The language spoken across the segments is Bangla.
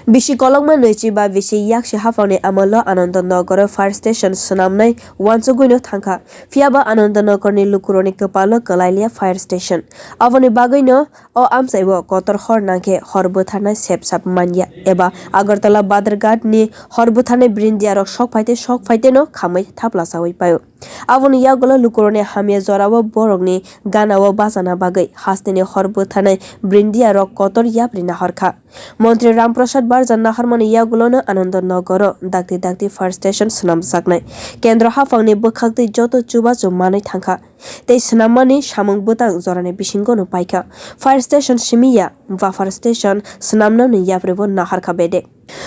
Bisi kolongma noichi ba bisi yakshi hafangni amalo Anandanagar fire station sanamnai wansoguino thangka phiaba Anandanagarni lukorogni kopalo kalailia fire station avoni bagaino o amchaibo kotor hor nangkhe hor botharnai sepsap manya eba Agartala Badarghat ni hor botharnai brindiarok sok faite no khamai thaplasawai payo avoni yagulo lukorogni hamia jorao borokni ganao basana bagai hasteni hor botharnai brindiarok kotor yaprina horkha montri Ramprasad Paul harmani yagulo no Anandanagar dakti fire station sanamjaknai kendra hafangni bwkhakti joto chubachu manai thangkha tei sanammani samung butang jorani bisingo no paikha fire station simiya baphar station sanamno ni yaprebo naharkha bede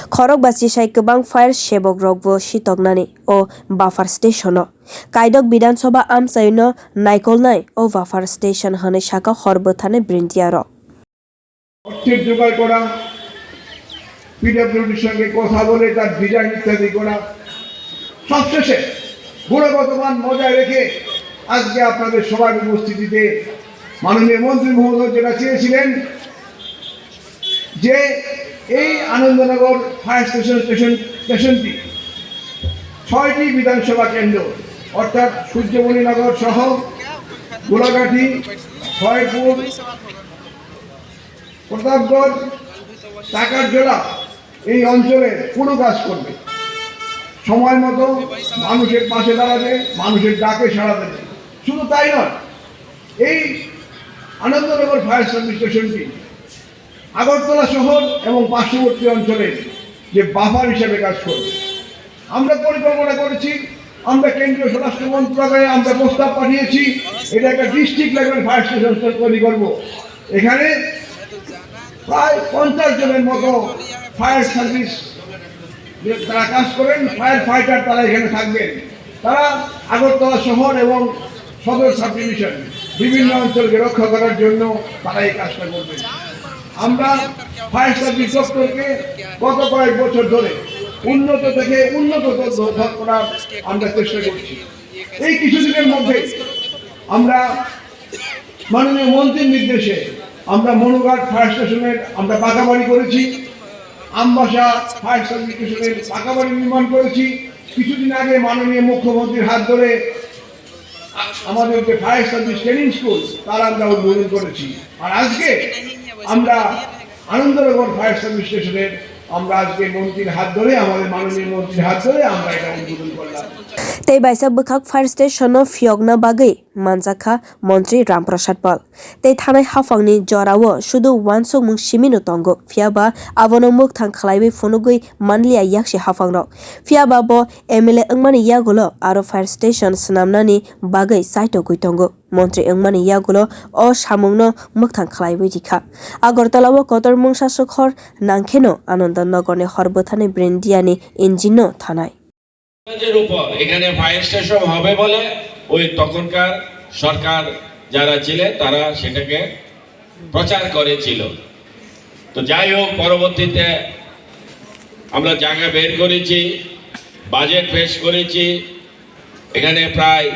khorok basi sai kwbang fire sebok rokbo sitoknani o baphar station o kaidok bidhansabha amchaini naikolnai o baphar station hanai saka horbothane brindiaro অর্থের জোগাড় করা পিডব্লিউডির সঙ্গে কথা বলে তার ডিজাইন ইত্যাদি করা সবশেষে গুণগত মান বজায় রেখে আজকে আপনাদের সবার উপস্থিতিতে মাননীয় মন্ত্রী মহোদয় যেটা চেয়েছিলেন যে এই আনন্দনগর ফায়ার স্টেশনটি ৬টি বিধানসভা কেন্দ্র অর্থাৎ সূর্যমণিনগর সহ গোলাঘাটি খয়পুর প্রতাপগড় টাকারজোড়া এই অঞ্চলে পুরো কাজ করবে সময় মতো মানুষের পাশে দাঁড়াবে মানুষের ডাকে সাড়া দেবে শুধু তাই নয় এই আনন্দনগর ফায়ার সার্ভিস স্টেশনটি আগরতলা শহর এবং পার্শ্ববর্তী অঞ্চলে যে বাফার হিসেবে কাজ করবে আমরা পরিকল্পনা করেছি আমরা কেন্দ্রীয় স্বরাষ্ট্র মন্ত্রণালয়ে আমরা প্রস্তাব পাঠিয়েছি এটা একটা ডিস্ট্রিক্ট লেভেল ফায়ার স্টেশন তৈরি করব এখানে প্রায় 50 জনের মতো ফায়ার সার্ভিস তারা কাজ করেন ফায়ার ফাইটার তারা এখানে থাকবেন তারা আগরতলা শহর এবং সদর সাব ডিভিশন বিভিন্ন অঞ্চলকে রক্ষা করার জন্য তারা এই কাজটা করবেন আমরা ফায়ার সার্ভিস দপ্তরকে গত কয়েক বছর ধরে উন্নত থেকে উন্নত করার আমরা চেষ্টা করছি এই কিছুদিনের মধ্যে আমরা মাননীয় মন্ত্রীর নির্দেশে আমরা মনুঘাট ফায়ার স্টেশনের আমরা পাকাবাড়ি করেছি আমবাসা ফায়ার সার্ভিস স্টেশনের পাকাবাড়ি নির্মাণ করেছি কিছুদিন আগে মাননীয় মুখ্যমন্ত্রীর হাত ধরে আমাদের যে ফায়ার সার্ভিস ট্রেনিং স্কুল তার আমরা উদ্বোধন করেছি আর আজকে আমরা আনন্দনগর ফায়ার সার্ভিস স্টেশনের আমরা আজকে মন্ত্রীর হাত ধরে আমাদের মাননীয় মন্ত্রীর হাত ধরে আমরা এটা উদ্বোধন করলাম tei baisa bwkhak fire station no phiyogna bagui manjakha montri Ramprasad Paul tei thanai hafangni jorao sudu wansokmung simino tongo phiaba abono mukthang khlaibai phunugui manliya yakshi hafangrok phiaba bo MLA wngmani yagulo aro fire station sanamnani bagui chaitokui tongo montri wngmani yagulo o samungno mukthang khlaibai dikha Agartala o kotor mungsa khor nangkheno Anandanagarni horbothani brindiani engine thanai উপর এখানে ফায়ার স্টেশন হবে বলে ওই তখনকার সরকার যারা ছিলেন তারা সেটাকে প্রচার করেছিল তো যাই হোক পরবর্তীতে আমরা জায়গা বের করেছি বাজেট পেশ করেছি এখানে প্রায়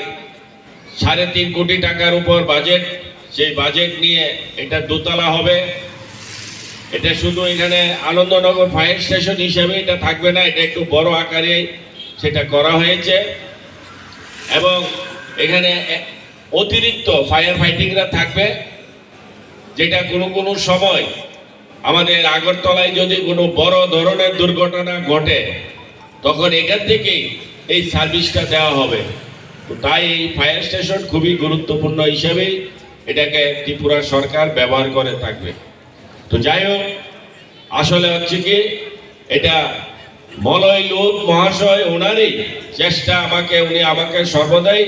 3.5 কোটি টাকার উপর বাজেট সেই বাজেট নিয়ে এটা দোতলা হবে এটা শুধু এখানে আনন্দনগর ফায়ার স্টেশন হিসেবে এটা থাকবে না এটা একটু বড় আকারে সেটা করা হয়েছে এবং এখানে অতিরিক্ত ফায়ার ফাইটিংরা থাকবে যেটা কোনো সময় আমাদের আগরতলায় যদি কোনো বড় ধরনের দুর্ঘটনা ঘটে তখন এখান থেকেই এই সার্ভিসটা দেওয়া হবে তো তাই এই ফায়ার স্টেশন খুবই গুরুত্বপূর্ণ হিসেবে এটাকে ত্রিপুরা সরকার ব্যবহার করে থাকবে তো যাই হোক আসলে হচ্ছে কি এটা মলয় লোক মহাশয় ওনারই চেষ্টা উনি আমাকে সর্বদাই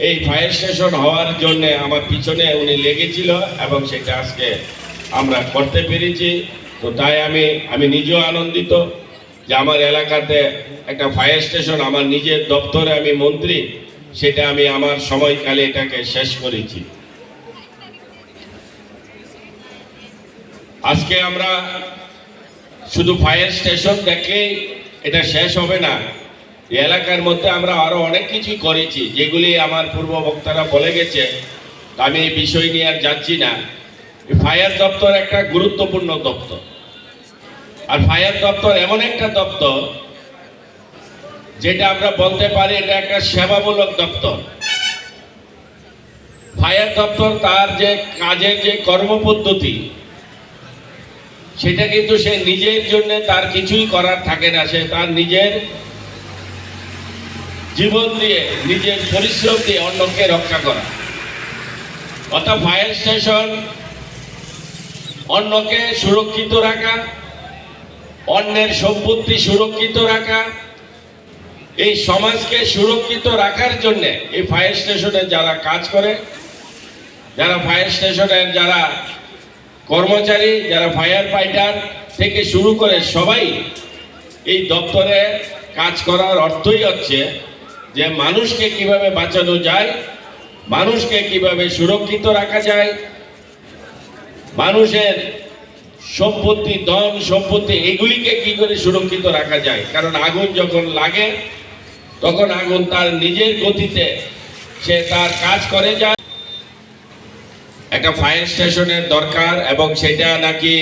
এই ফায়ার স্টেশন হওয়ার জন্য আমার পিছনে উনি লেগেছিল এবং সেটা আজকে আমরা করতে পেরেছি তো তাই আমি নিজেও আনন্দিত যে আমার এলাকাতে একটা ফায়ার স্টেশন আমার নিজের দপ্তরে আমি মন্ত্রী সেটা আমি আমার সময়কালে এটাকে শেষ করেছি আজকে আমরা শুধু ফায়ার স্টেশন দেখলেই এটা শেষ হবে না এলাকার মধ্যে আমরা আরো অনেক কিছু করেছি যেগুলি আমার পূর্ব বক্তারা বলে গেছে আমি এই বিষয় নিয়ে আর যাচ্ছি না ফায়ার দপ্তর একটা গুরুত্বপূর্ণ দপ্তর আর ফায়ার দপ্তর এমন একটা দপ্তর যেটা আমরা বলতে পারি এটা একটা সেবামূলক দপ্তর। ফায়ার দপ্তর তার যে কাজের যে কর্মপদ্ধতি সেটা কিন্তু সে নিজের জন্য তার কিছুই করার থাকে না, সে তার নিজের জীবন দিয়ে নিজের পরিশ্রম দিয়ে অন্যকে রক্ষা করা। অর্থাৎ ফায়ার স্টেশন অন্যকে সুরক্ষিত রাখা, অন্যের সম্পত্তি সুরক্ষিত রাখা, এই সমাজকে সুরক্ষিত রাখার জন্য এই ফায়ার স্টেশনে যারা কাজ করে, যারা ফায়ার স্টেশনের যারা কর্মচারী, যারা ফায়ার ফাইটার থেকে শুরু করে সবাই এই দপ্তরে কাজ করার অর্থই হচ্ছে যে মানুষকে কিভাবে বাঁচানো যায়, মানুষকে কিভাবে সুরক্ষিত রাখা যায়, মানুষের সম্পত্তি, ধন সম্পত্তি এগুলিকে কি করে সুরক্ষিত রাখা যায়। কারণ আগুন যখন লাগে তখন আগুন তার নিজের গতিতে সে তার কাজ করে যায়। একটা ফায়ার স্টেশনের দরকার এবং সেটা নাকি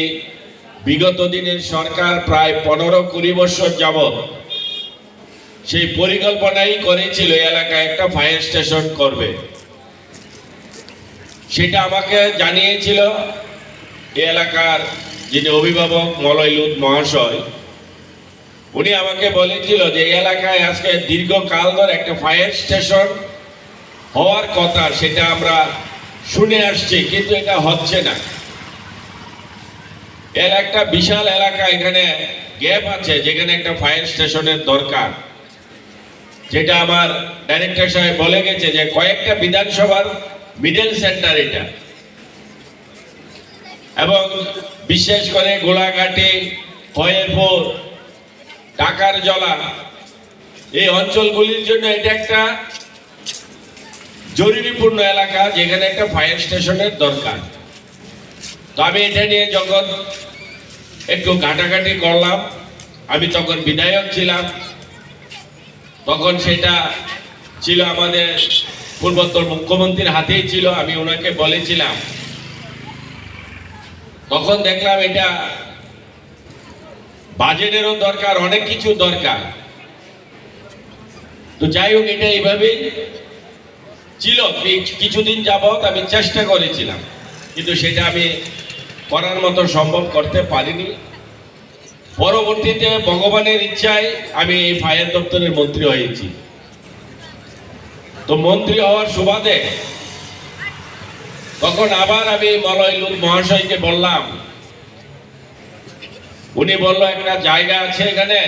বিগত দিনের সরকার প্রায় 15-20 বছর যাবৎ সেই পরিকল্পনাই করেছিল এলাকায় একটা ফায়ার স্টেশন করবে। সেটা আমাকে জানিয়েছিল এই এলাকার যিনি অভিভাবক মলয়লুদ মহাশয়। উনি আমাকে বলেছিল যে এই এলাকায় আজকে দীর্ঘকাল ধরে একটা ফায়ার স্টেশন হওয়ার কথা, সেটা আমরা শুনে আসছি, কিন্তু এটা হচ্ছে না। এর একটা বিশাল এলাকা এখানে গ্যাপ আছে যেখানে একটা ফায়ার স্টেশনের দরকার, যেটা আমার ডাইরেক্টর সাহেব বলে গেছে যে কয়েকটা বিধানসভার মিডল সেন্টার এটা, এবং বিশেষ করে গোলাঘাটি, খয়েরপুর, টাকার জলা এই অঞ্চলগুলির জন্য এটা একটা জরুরিপূর্ণ এলাকা যেখানে একটা ফায়ার স্টেশনের দরকার। তো আমি এটা নিয়ে যখন একটু ঘাটাঘাটি করলাম, আমি তখন বিধায়ক ছিলাম, তখন সেটা ছিল আমাদের পূর্বতন মুখ্যমন্ত্রীর হাতেই ছিল। আমি ওনাকে বলেছিলাম, তখন দেখলাম এটা বাজেটেরও দরকার, অনেক কিছু দরকার। তো যাই হোক, এটা এইভাবেই ছিল। কিছুদিন যাবৎ আমি চেষ্টা করেছিলাম, কিন্তু সেটা আমি করার মতো সম্ভব করতে পারিনি। পরবর্তীতে ভগবানের ইচ্ছায় আমি এই ফায়ার দপ্তরের মন্ত্রী হয়েছি। তো মন্ত্রী হওয়ার সুবাদে তখন আবার আমি মলয়লুদ মহাশয়কে বললাম, উনি বললো একটা জায়গা আছে এখানে।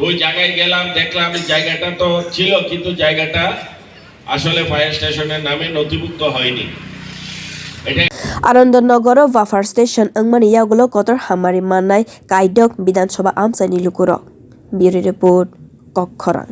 ওই জায়গায় গেলাম, দেখলাম জায়গাটা তো ছিল কিন্তু জায়গাটা আসলে ফায়ার স্টেশনের নামে নথিভুক্ত হয়নি। Anandanagar bhaphar station wngmani yagulo kotor hamari manai kaidok bidhansabha amchaini lukorog. Bureau report Kokkhorang.